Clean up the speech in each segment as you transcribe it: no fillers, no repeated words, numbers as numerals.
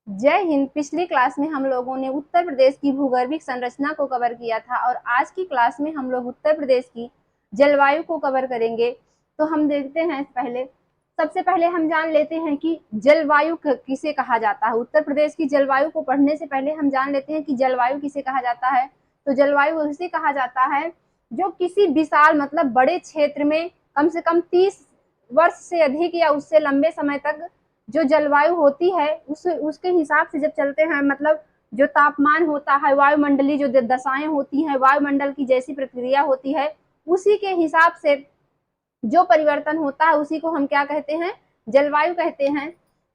जय हिंद। पिछली क्लास में हम लोगों ने उत्तर प्रदेश की भूगर्भिक संरचना को कवर किया था और आज की क्लास में हम लोग उत्तर प्रदेश की जलवायु को कवर करेंगे। तो हम देखते हैं सबसे पहले हम जान लेते हैं कि जलवायु किसे कहा जाता है। उत्तर प्रदेश की जलवायु को पढ़ने से पहले हम जान लेते हैं कि जलवायु किसे कहा जाता है। तो जलवायु उसे कहा जाता है जो किसी विशाल मतलब बड़े क्षेत्र में कम से कम 30 वर्ष से अधिक या उससे लंबे समय तक जो जलवायु होती है उसके हिसाब से जब चलते हैं, मतलब जो तापमान होता है, वायुमंडलीय जो दशाएं होती हैं, वायुमंडल की जैसी प्रक्रिया होती है, उसी के हिसाब से जो परिवर्तन होता है उसी को हम क्या कहते हैं, जलवायु कहते हैं।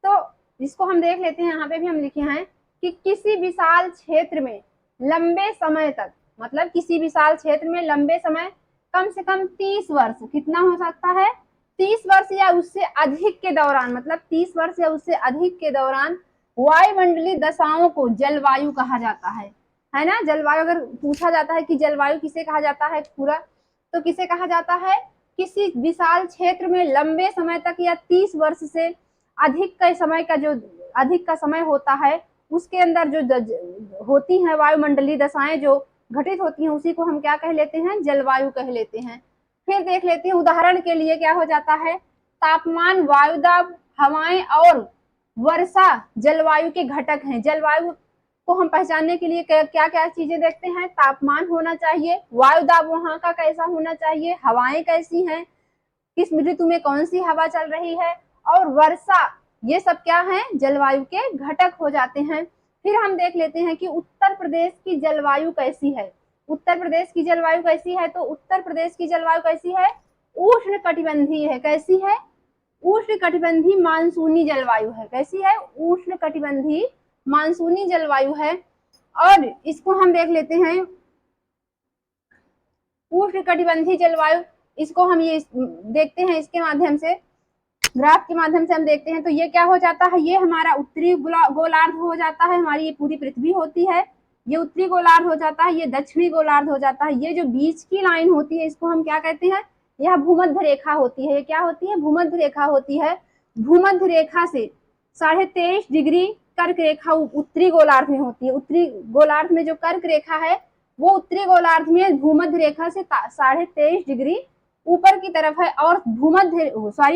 तो इसको हम देख लेते हैं, यहाँ पे भी हम लिखे हैं कि किसी विशाल क्षेत्र में लंबे समय तक, मतलब किसी विशाल क्षेत्र में लंबे समय कम से कम 30 वर्ष, कितना हो सकता है, 30 वर्ष या उससे अधिक के दौरान, मतलब 30 वर्ष या उससे अधिक के दौरान वायुमंडलीय दशाओं को जलवायु कहा जाता है ना। जलवायु अगर पूछा जाता है कि जलवायु किसे कहा जाता है पूरा, तो किसे कहा जाता है, किसी विशाल क्षेत्र में लंबे समय तक या 30 वर्ष से अधिक का समय का जो अधिक का समय होता है उसके अंदर जो होती हैं वायुमंडलीय दशाएं जो घटित होती हैं उसी को हम क्या कह लेते हैं, जलवायु कह लेते हैं। फिर देख लेते हैं उदाहरण के लिए क्या हो जाता है, तापमान, वायुदाब, हवाएं और वर्षा जलवायु के घटक हैं। जलवायु को हम पहचानने के लिए क्या क्या चीजें देखते हैं, तापमान होना चाहिए, वायुदाब वहां का कैसा होना चाहिए, हवाएं कैसी हैं, किस ऋतु में कौन सी हवा चल रही है, और वर्षा, ये सब क्या है, जलवायु के घटक हो जाते हैं। फिर हम देख लेते हैं कि उत्तर प्रदेश की जलवायु कैसी है। उत्तर प्रदेश की जलवायु कैसी है, तो उत्तर प्रदेश की जलवायु कैसी है, उष्ण कटिबंधीय है। कैसी है, उष्ण कटिबंधीय मानसूनी जलवायु है। कैसी है, उष्ण कटिबंधीय मानसूनी जलवायु है। और इसको हम देख लेते हैं उष्ण कटिबंधीय जलवायु, इसको हम ये देखते हैं, इसके माध्यम से ग्राफ के माध्यम से हम देखते हैं। तो ये क्या हो जाता है, ये हमारा उत्तरी गोलार्ध हो जाता है, हमारी ये पूरी पृथ्वी होती है, ये उत्तरी गोलार्ध हो जाता है, ये दक्षिणी गोलार्ध हो जाता है। ये जो बीच की लाइन होती है इसको हम क्या कहते हैं, यह भूमध्य रेखा होती है। ये क्या होती है, भूमध्य रेखा होती है। भूमध्य रेखा से 23.5 डिग्री कर्क रेखा उत्तरी गोलार्ध में होती है। उत्तरी गोलार्ध में जो कर्क रेखा है वो उत्तरी गोलार्ध में भूमध्य रेखा से 23.5 डिग्री ऊपर की तरफ है, और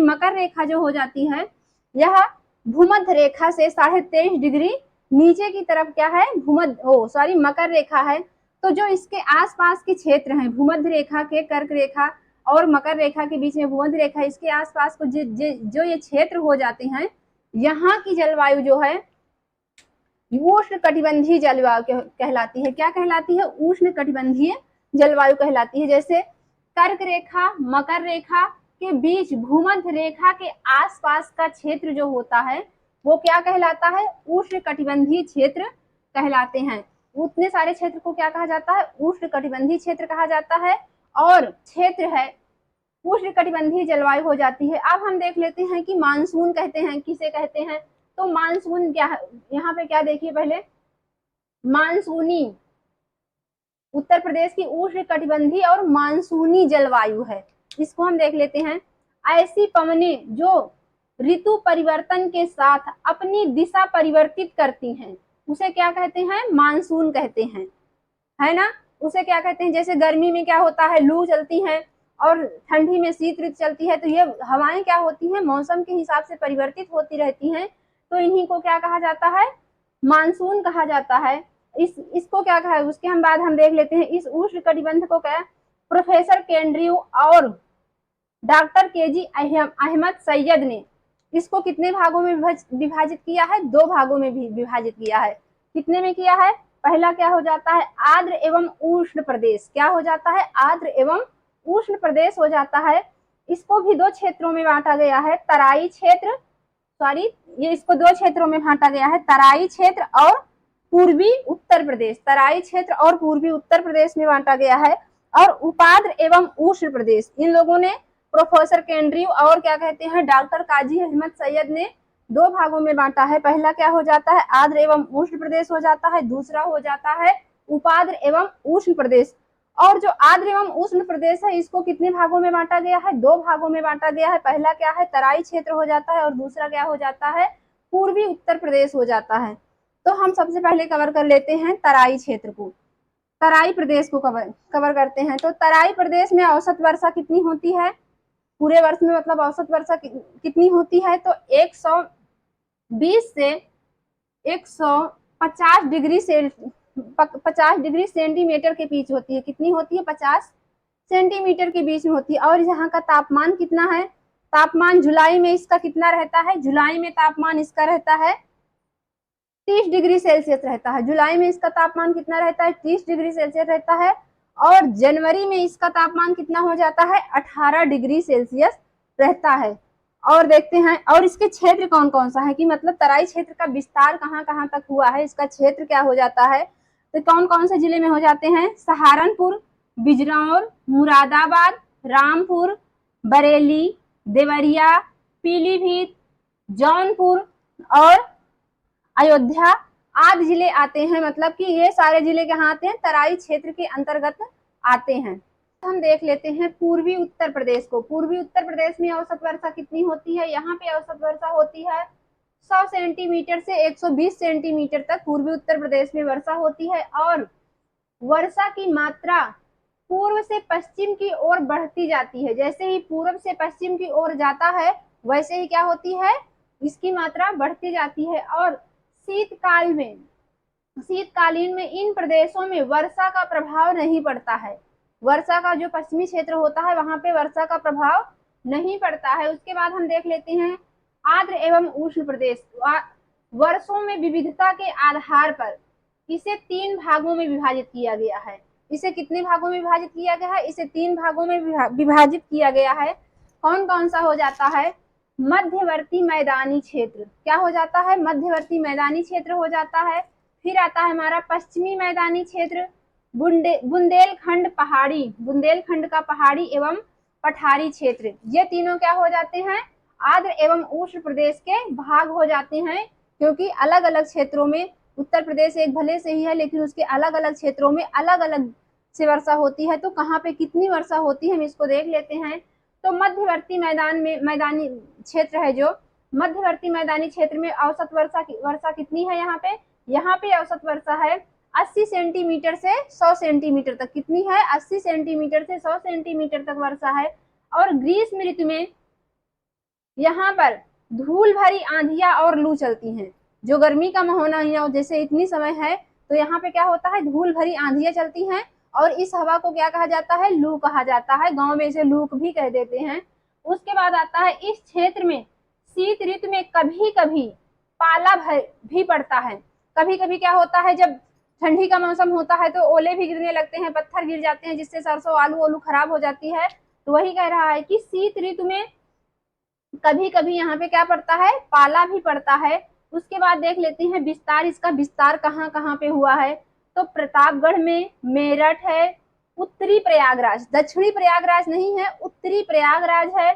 मकर रेखा जो हो जाती है यह भूमध्य रेखा से 23.5 डिग्री नीचे की तरफ क्या है, मकर रेखा है। तो जो इसके आसपास के क्षेत्र हैं, भूमध्य रेखा के, कर्क रेखा और मकर रेखा के बीच में भूमध्य रेखा, इसके आसपास को जो ये क्षेत्र हो जाते हैं, यहाँ की जलवायु जो है उष्ण कटिबंधीय जलवायु कहलाती है। क्या कहलाती है, उष्ण कटिबंधीय जलवायु कहलाती है। जैसे कर्क रेखा, मकर रेखा के बीच भूमध्य रेखा के आसपास का क्षेत्र जो होता है वो क्या कहलाता है, उष्ण कटिबंधीय क्षेत्र कहलाते हैं। उतने सारे क्षेत्र को क्या कहा जाता है, उष्ण कटिबंधीय क्षेत्र कहा जाता है। और क्षेत्र है उष्ण कटिबंधीय जलवायु हो जाती है। अब हम देख लेते हैं कि मानसून कहते हैं किसे कहते हैं। तो मानसून क्या है, यहाँ पे क्या देखिए पहले, मानसूनी, उत्तर प्रदेश की उष्ण कटिबंधीय और मानसूनी जलवायु है। इसको हम देख लेते हैं, ऐसी पवनें जो ऋतु परिवर्तन के साथ अपनी दिशा परिवर्तित करती हैं उसे क्या कहते हैं, मानसून कहते हैं, है ना। उसे क्या कहते हैं, जैसे गर्मी में क्या होता है, लू चलती है, और ठंडी में शीत ऋतु चलती है। तो ये हवाएं क्या होती हैं, मौसम के हिसाब से परिवर्तित होती रहती हैं। तो इन्हीं को क्या कहा जाता है, मानसून कहा जाता है। इसको क्या कहा है, उसके हम बाद हम देख लेते हैं इस उष्ण कटिबंध को क्या, प्रोफेसर केंड्रियो और डॉक्टर केजी अहमद सैयद ने इसको कितने भागों में विभाजित किया है, 2 भागों में भी विभाजित किया है। कितने में किया है, पहला क्या हो जाता है, आर्द्र एवं उष्ण प्रदेश। क्या हो जाता है, आर्द्र एवं उष्ण प्रदेश हो जाता है। इसको भी 2 क्षेत्रों में बांटा गया है, तराई क्षेत्र, ये इसको 2 क्षेत्रों में बांटा गया है, तराई क्षेत्र और पूर्वी उत्तर प्रदेश। तराई क्षेत्र और पूर्वी उत्तर प्रदेश में बांटा गया है। और उपाद्र एवं उष्ण प्रदेश, इन लोगों ने, प्रोफेसर केंड्रियो और क्या कहते हैं डॉक्टर काजी अहमद सैयद ने 2 भागों में बांटा है। पहला क्या हो जाता है, आर्द्र एवं उष्ण प्रदेश हो जाता है, दूसरा हो जाता है उपाद्र एवं उष्ण प्रदेश। और जो आर्द्र एवं उष्ण प्रदेश है इसको कितने भागों में बांटा गया है, 2 भागों में बांटा गया है। पहला क्या है, तराई क्षेत्र हो जाता है, और दूसरा क्या हो जाता है, पूर्वी उत्तर प्रदेश हो जाता है। तो हम सबसे पहले कवर कर लेते हैं तराई क्षेत्र को, तराई प्रदेश को कवर करते हैं। तो तराई प्रदेश में औसत वर्षा कितनी होती है पूरे वर्ष में, मतलब औसत वर्षा कितनी होती है, तो 120 से 150 डिग्री सेंटीमीटर के बीच होती है। कितनी होती है? 50 सेंटीमीटर के बीच में होती है। और यहाँ का तापमान कितना है? तापमान जुलाई में इसका कितना रहता है? जुलाई में तापमान इसका रहता है 30 डिग्री सेल्सियस रहता है। जुलाई में इसका तापमान कितना रहता है? 30 डिग्री सेल्सियस रहता है। और जनवरी में इसका तापमान कितना हो जाता है? 18 डिग्री सेल्सियस रहता है। और देखते हैं और इसके क्षेत्र कौन कौन सा है, कि मतलब तराई क्षेत्र का विस्तार कहाँ कहाँ तक हुआ है, इसका क्षेत्र क्या हो जाता है। तो कौन कौन से जिले में हो जाते हैं? सहारनपुर, बिजनौर, मुरादाबाद, रामपुर, बरेली, देवरिया, पीलीभीत, जौनपुर और अयोध्या आदि जिले आते हैं। मतलब कि ये सारे जिले कहाँ आते हैं? तराई क्षेत्र के अंतर्गत आते हैं। हम देख लेते हैं पूर्वी उत्तर प्रदेश को। पूर्वी उत्तर प्रदेश में औसत वर्षा कितनी होती है? यहाँ पे औसत वर्षा होती है 100 सेंटीमीटर से 120 सेंटीमीटर तक पूर्वी उत्तर प्रदेश में वर्षा होती है। और वर्षा की मात्रा पूर्व से पश्चिम की ओर बढ़ती जाती है। जैसे ही पूर्व से पश्चिम की ओर जाता है वैसे ही क्या होती है? इसकी मात्रा बढ़ती जाती है। और शीतकालीन में इन प्रदेशों में वर्षा का प्रभाव नहीं पड़ता है। वर्षा का जो पश्चिमी क्षेत्र होता है वहां पे वर्षा का प्रभाव नहीं पड़ता है। उसके बाद हम देख लेते हैं आर्द्र एवं उष्ण प्रदेश। वर्षों में विविधता के आधार पर इसे 3 भागों में विभाजित किया गया है। इसे कितने भागों में विभाजित किया गया है? इसे 3 भागों में विभाजित किया गया है। कौन कौन सा हो जाता है? मध्यवर्ती मैदानी क्षेत्र। क्या हो जाता है? मध्यवर्ती मैदानी क्षेत्र हो जाता है। फिर आता है हमारा पश्चिमी मैदानी क्षेत्र, बुंदेलखंड पहाड़ी, बुंदेलखंड का पहाड़ी एवं पठारी क्षेत्र। ये तीनों क्या हो जाते हैं? आर्द्र एवं उष्ण प्रदेश के भाग हो जाते हैं। क्योंकि अलग अलग क्षेत्रों में, उत्तर प्रदेश एक भले से ही है लेकिन उसके अलग अलग क्षेत्रों में अलग अलग से वर्षा होती है। तो कहाँ पे कितनी वर्षा होती है हम इसको देख लेते हैं। तो मध्यवर्ती मैदानी क्षेत्र है, जो मध्यवर्ती मैदानी क्षेत्र में औसत वर्षा कितनी है? यहाँ पे औसत वर्षा है 80 सेंटीमीटर से 100 सेंटीमीटर तक। कितनी है? 80 सेंटीमीटर से 100 सेंटीमीटर तक वर्षा है। और ग्रीष्म ऋतु में यहाँ पर धूल भरी आंधियां और लू चलती हैं। जो गर्मी का महीना है जैसे इतनी समय है तो यहाँ पे क्या होता है? धूल भरी आंधियां चलती हैं। और इस हवा को क्या कहा जाता है? लू कहा जाता है। गांव में इसे लूक भी कह देते हैं। उसके बाद आता है इस क्षेत्र में शीत ऋतु में कभी कभी पाला भी पड़ता है। कभी कभी क्या होता है? जब ठंडी का मौसम होता है तो ओले भी गिरने लगते हैं, पत्थर गिर जाते हैं, जिससे सरसों आलू खराब हो जाती है। तो वही कह रहा है कि शीत ऋतु में कभी कभी यहाँ पे क्या पड़ता है? पाला भी पड़ता है। उसके बाद देख लेते हैं विस्तार, इसका विस्तार कहाँ कहाँ पे हुआ है। तो प्रतापगढ़ में, मेरठ है, उत्तरी प्रयागराज, दक्षिणी प्रयागराज नहीं है, उत्तरी प्रयागराज है,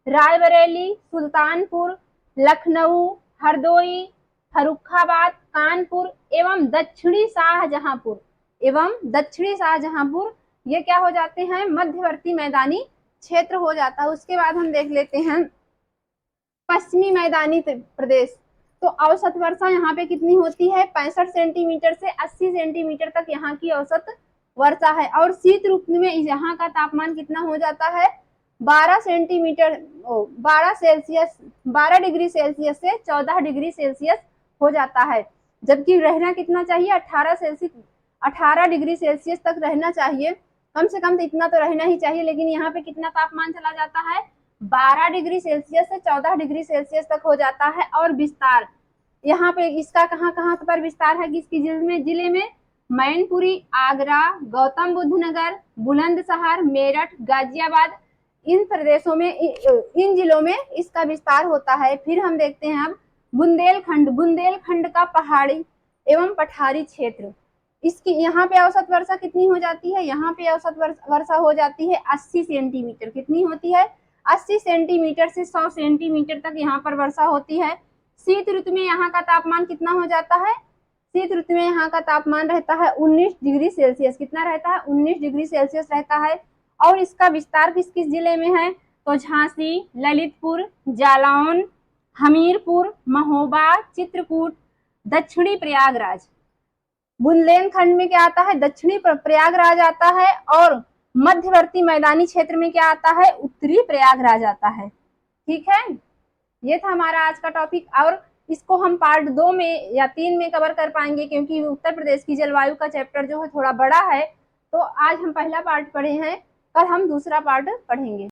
रायबरेली, सुल्तानपुर, लखनऊ, हरदोई, फर्रुखाबाद, कानपुर एवं दक्षिणी शाहजहांपुर ये क्या हो जाते हैं? मध्यवर्ती मैदानी क्षेत्र हो जाता है। उसके बाद हम देख लेते हैं पश्चिमी मैदानी प्रदेश। तो औसत वर्षा यहाँ पे कितनी होती है? 65 सेंटीमीटर से 80 सेंटीमीटर तक यहाँ की औसत वर्षा है। और शीत ऋतु में यहाँ का तापमान कितना हो जाता है? 12 डिग्री सेल्सियस से 14 डिग्री सेल्सियस हो जाता है। जबकि रहना कितना चाहिए? 18 डिग्री सेल्सियस तक रहना चाहिए। कम से कम तो इतना तो रहना ही चाहिए। लेकिन यहाँ पे कितना तापमान चला जाता है? 12 डिग्री सेल्सियस से 14 डिग्री सेल्सियस तक हो जाता है। और विस्तार यहाँ पे इसका कहाँ कहाँ पर विस्तार है? किसकी जिले में? मैनपुरी, आगरा, गौतम बुद्ध नगर, बुलंदशहर, मेरठ, गाजियाबाद, इन प्रदेशों में, इन जिलों में इसका विस्तार होता है। फिर हम देखते हैं अब बुंदेलखंड का पहाड़ी एवं पठारी क्षेत्र। इसकी यहाँ पे औसत वर्षा कितनी हो जाती है? यहाँ पे औसत वर्षा हो जाती है 80 सेंटीमीटर। कितनी होती है? 80 सेंटीमीटर से 100 सेंटीमीटर तक यहाँ पर वर्षा होती है। शीत ऋतु में यहाँ का तापमान कितना हो जाता है? शीत ऋतु में यहाँ का तापमान रहता है 19 डिग्री सेल्सियस। कितना रहता है? 19 डिग्री सेल्सियस रहता है। और इसका विस्तार किस किस जिले में है? तो झांसी, ललितपुर, जालौन, हमीरपुर, महोबा, चित्रकूट, दक्षिणी प्रयागराज। बुंदेलखंड में क्या आता है, दक्षिणी प्रयागराज आता है, और मध्यवर्ती मैदानी क्षेत्र में क्या आता है, उत्तरी प्रयागराज आता है। ठीक है, ये था हमारा आज का टॉपिक, और इसको हम पार्ट 2 में या 3 में कवर कर पाएंगे, क्योंकि उत्तर प्रदेश की जलवायु का चैप्टर जो है थोड़ा बड़ा है। तो आज हम पहला पार्ट पढ़े हैं, कल हम दूसरा पार्ट पढ़ेंगे।